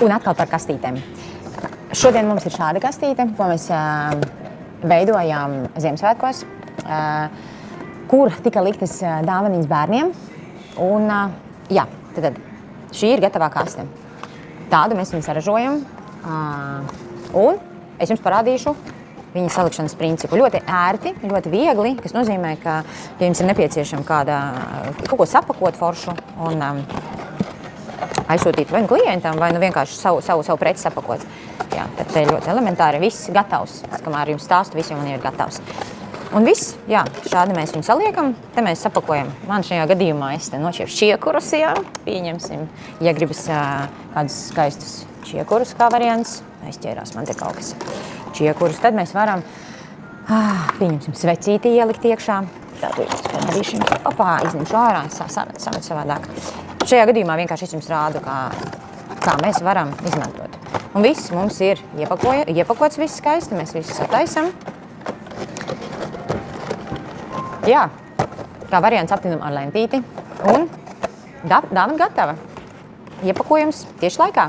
Un atkal par kastītēm. Šodien mums ir šāda kastīte, ko mēs veidojām Ziemassvētkos, kur tika liktas dāvaniņas bērniem. Un, jā, tad šī ir gatavā kaste. Tādu mēs viņu saražojam. Un es jums parādīšu viņa salikšanas principu. Ļoti ērti, ļoti viegli, kas nozīmē, ka, ja jums ir nepieciešama kaut ko sapakot foršu un aizsūtīt vai nu klientam, vai nu vienkārši savu preci sapakot. Jā, tad te ļoti elementāri, viss gatavs. Kamēr jums stāstu, viss jau man ir gatavs. Un viss, jā, šādi mēs viņu saliekam, te mēs sapakojam. Man šajā gadījumā es te nošķiepu čiekurus, jā, pieņemsim. Ja gribas kādus skaistus čiekurus kā variants, aizķērās man te kaut kas čiekurus, tad mēs varam, pieņemsim, svecīti ielikt iekšā. Tādu es parādīšu jums, izņemšu ārā, samet savādāk. Šajā gadījumā vienkārši es jums rādu, kā mēs varam izmantot. Un viss mums ir iepakots viss skaisti, mēs visu sataisam. Jā, kā variants aptinam ar lentīti un dāvana gatava. Iepakojums tieši laikā.